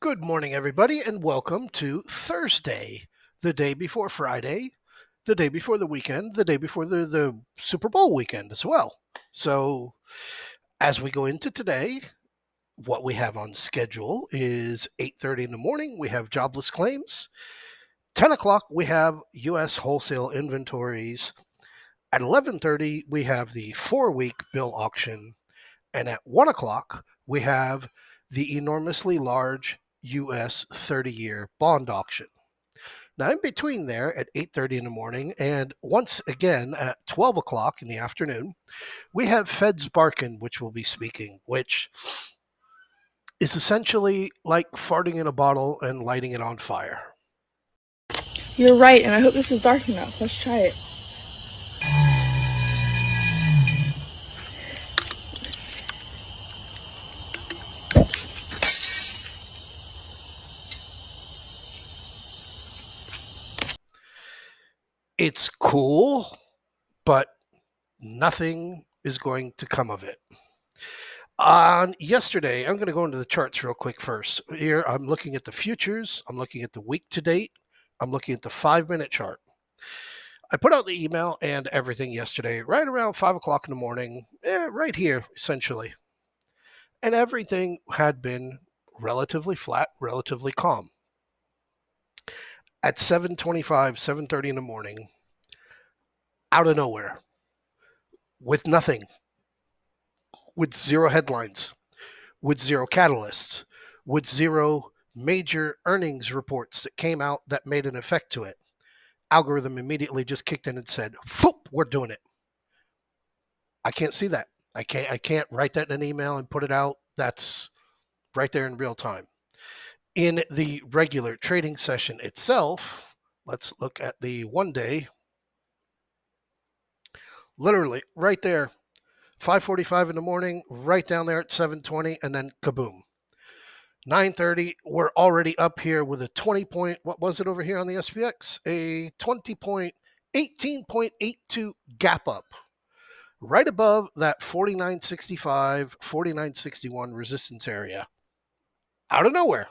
Good morning, everybody, and welcome to Thursday, the day before Friday, the day before the weekend, the day before the Super Bowl weekend as well. So, as we go into today, what we have on schedule is 8:30 in the morning. We have jobless claims. 10 o'clock, we have U.S. wholesale inventories. At 11:30, we have the 4-week bill auction. And at 1 o'clock, we have the enormously large U.S. 30-year bond auction. Now, in between there at 8:30 in the morning and once again at 12 o'clock in the afternoon, we have Feds Barkin, which will be speaking, which is essentially like farting in a bottle and lighting it on fire. You're right, and I hope this is dark enough. Let's try it. It's cool, but nothing is going to come of it. On yesterday, I'm going to go into the charts real quick first. Here, I'm looking at the futures. I'm looking at the week to date. I'm looking at the 5-minute chart. I put out the email and everything yesterday, right around 5 o'clock in the morning, right here, essentially. And everything had been relatively flat, relatively calm. At 7:25, 7:30 in the morning, out of nowhere, with nothing, with zero headlines, with zero catalysts, with zero major earnings reports that came out that made an effect to it. Algorithm immediately just kicked in and said, "Foop, we're doing it." I can't see that. I can't write that in an email and put it out. That's right there in real time. In the regular trading session itself, let's look at the 1-day. Literally right there, 5:45 in the morning, right down there at 7:20, and then kaboom. 9:30, we're already up here with a 20 point, what was it over here on the SPX? A 18.82 gap up, right above that 49.65, 49.61 resistance area. Out of nowhere.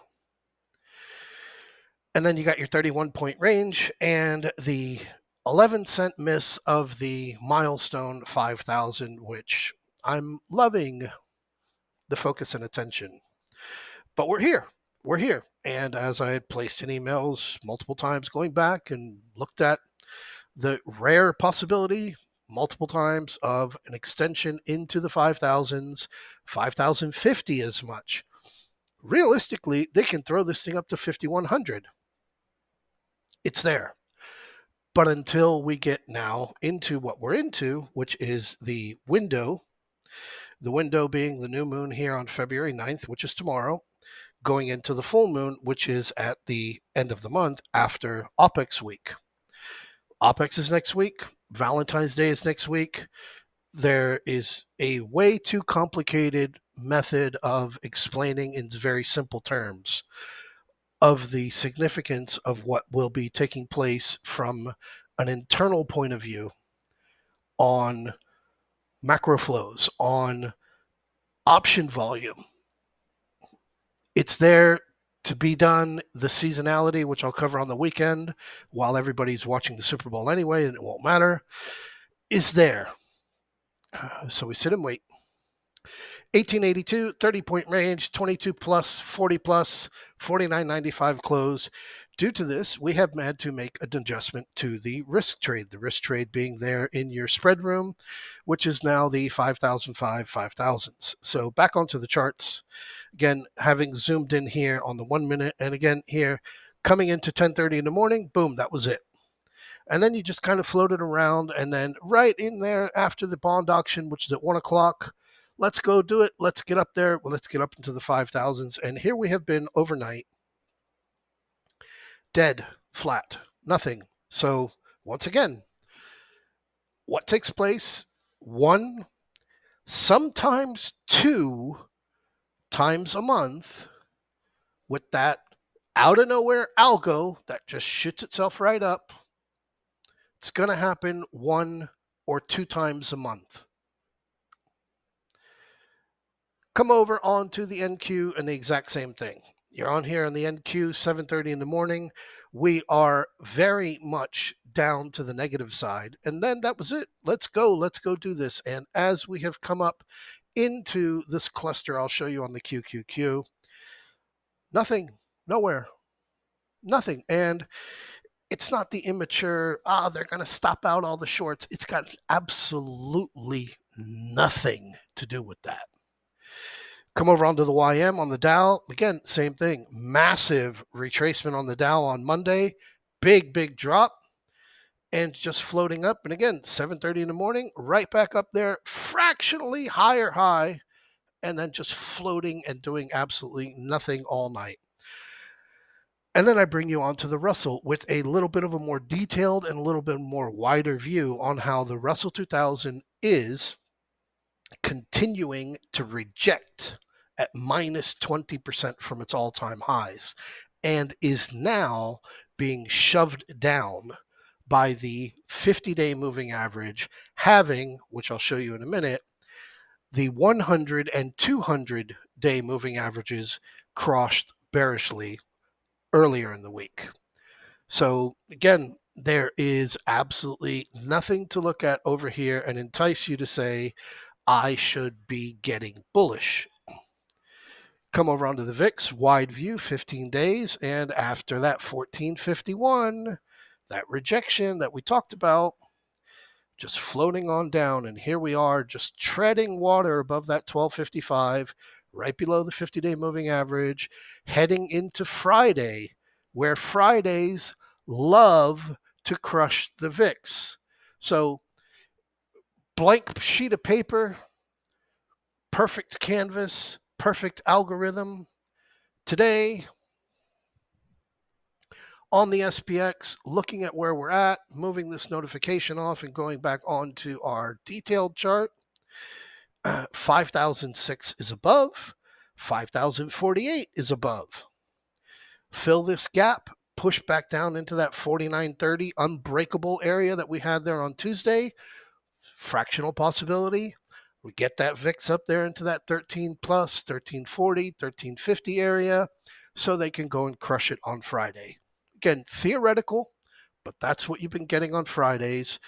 And then you got your 31-point range and the 11-cent miss of the milestone 5,000, which I'm loving the focus and attention. But we're here. We're here. And as I had placed in emails multiple times going back and looked at the rare possibility multiple times of an extension into the 5,000s, 5,050 as much. Realistically, they can throw this thing up to 5,100. It's there. But until we get now into what we're into, which is the window being the new moon here on February 9th, which is tomorrow, going into the full moon, which is at the end of the month after OPEX week. OPEX is next week. Valentine's Day is next week. There is a way too complicated method of explaining in very simple terms of the significance of what will be taking place from an internal point of view on macro flows, on option volume. It's there to be done. The seasonality, which I'll cover on the weekend while everybody's watching the Super Bowl anyway, and it won't matter, is there. So we sit and wait. 1882, 30-point range, 22 plus, 40 plus, 49.95 close. Due to this, we have had to make an adjustment to the risk trade. The risk trade being there in your spread room, which is now the 5,005 5,000s. So back onto the charts. Again, having zoomed in here on the 1 minute, and again here coming into 10:30 in the morning, boom, that was it. And then you just kind of floated around, and then right in there after the bond auction, which is at 1 o'clock, let's go do it. Let's get up there. Well, let's get up into the 5,000s. And here we have been overnight. Dead, flat, nothing. So once again, what takes place? 1, sometimes 2 times a month with that out of nowhere algo that just shoots itself right up. It's going to happen 1 or 2 times a month. Come over onto the NQ and the exact same thing. You're on here on the NQ, 7:30 in the morning. We are very much down to the negative side. And then that was it. Let's go do this. And as we have come up into this cluster, I'll show you on the QQQ, nothing, nowhere, nothing. And it's not the immature, they're going to stop out all the shorts. It's got absolutely nothing to do with that. Come over onto the YM on the Dow. Again, same thing. Massive retracement on the Dow on Monday. Big drop. And just floating up. And again, 7:30 in the morning, right back up there. Fractionally higher high. And then just floating and doing absolutely nothing all night. And then I bring you onto the Russell with a little bit of a more detailed and a little bit more wider view on how the Russell 2000 is continuing to reject at minus 20% from its all-time highs and is now being shoved down by the 50-day moving average, having, which I'll show you in a minute, the 100 and 200-day moving averages crossed bearishly earlier in the week. So again, there is absolutely nothing to look at over here and entice you to say, I should be getting bullish. Come over onto the VIX, wide view, 15 days. And after that 1451, that rejection that we talked about, just floating on down. And here we are just treading water above that 1255, right below the 50-day moving average, heading into Friday, where Fridays love to crush the VIX. So blank sheet of paper, perfect canvas, perfect algorithm. Today, on the SPX, looking at where we're at, moving this notification off and going back onto our detailed chart, 5,006 is above, 5,048 is above. Fill this gap, push back down into that 49.30 unbreakable area that we had there on Tuesday. Fractional possibility. We get that VIX up there into that 13 plus, 1340, 1350 area, so they can go and crush it on Friday. Again, theoretical, but that's what you've been getting on Fridays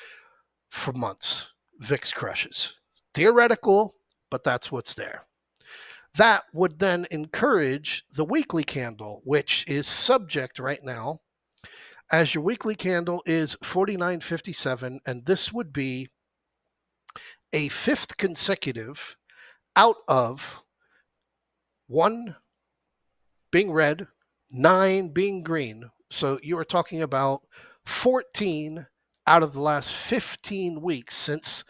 for months. VIX crushes. Theoretical, but that's what's there. That would then encourage the weekly candle, which is subject right now, as your weekly candle is 49.57, and this would be a fifth consecutive out of 1 being red, 9 being green. So you are talking about 14 out of the last 15 weeks since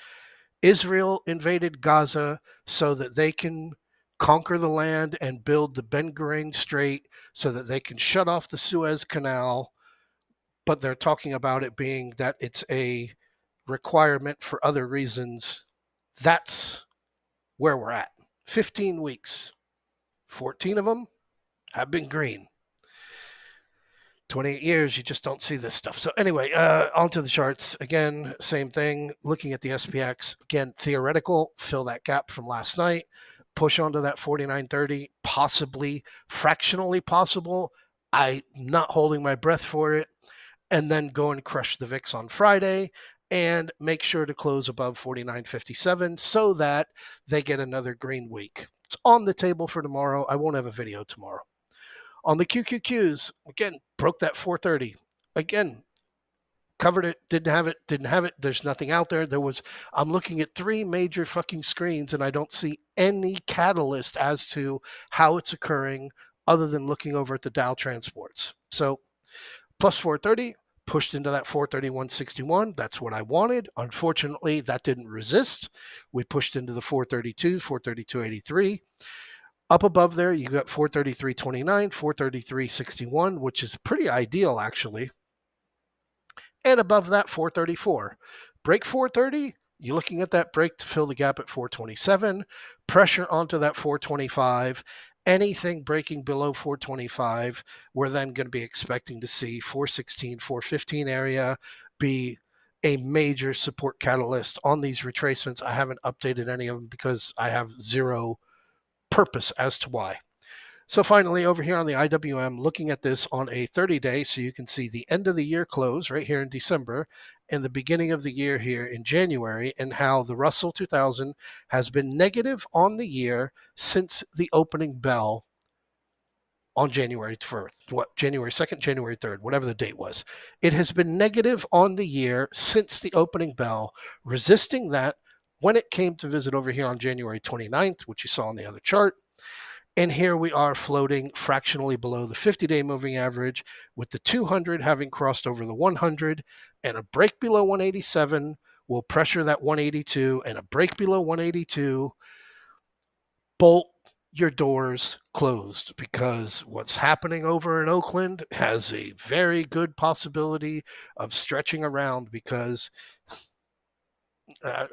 Israel invaded Gaza so that they can conquer the land and build the Ben Gurion Strait so that they can shut off the Suez Canal. But they're talking about it being that it's a requirement for other reasons. That's where we're at. 15 weeks. 14 of them have been green. 28 years, you just don't see this stuff. So anyway, onto the charts. Again, same thing. Looking at the SPX. Again, theoretical. Fill that gap from last night. Push onto that 49.30. Possibly, fractionally possible. I'm not holding my breath for it. And then go and crush the VIX on Friday. And make sure to close above 49.57 so that they get another green week. It's on the table for tomorrow. I won't have a video tomorrow. On the QQQs, again, broke that 430. Again, covered it, didn't have it. There's nothing out there. I'm looking at 3 major fucking screens and I don't see any catalyst as to how it's occurring other than looking over at the Dow transports. So plus 430, pushed into that 431.61. That's what I wanted. Unfortunately, that didn't resist. We pushed into the 432, 432.83. Up above there, you got 433.29, 433.61, which is pretty ideal, actually. And above that, 434. Break 430, you're looking at that break to fill the gap at 427. Pressure onto that 425. Anything breaking below 425, we're then going to be expecting to see 416, 415 area be a major support catalyst on these retracements. I haven't updated any of them because I have zero purpose as to why. So finally, over here on the IWM, looking at this on a 30-day, so you can see the end of the year close right here in December and the beginning of the year here in January, and how the Russell 2000 has been negative on the year since the opening bell on January 1st, January 2nd, January 3rd, whatever the date was. It has been negative on the year since the opening bell, resisting that when it came to visit over here on January 29th, which you saw on the other chart. And here we are floating fractionally below the 50-day moving average, with the 200 having crossed over the 100, and a break below 187 will pressure that 182, and a break below 182, bolt your doors closed, because what's happening over in Oakland has a very good possibility of stretching around, because I'm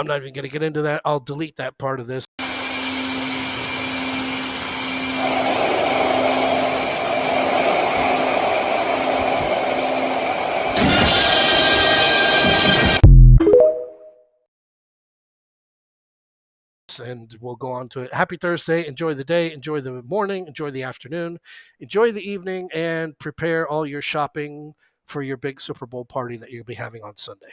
not even going to get into that. I'll delete that part of this. And we'll go on to it. Happy Thursday. Enjoy the day, enjoy the morning, enjoy the afternoon, enjoy the evening, and prepare all your shopping for your big Super Bowl party that you'll be having on Sunday.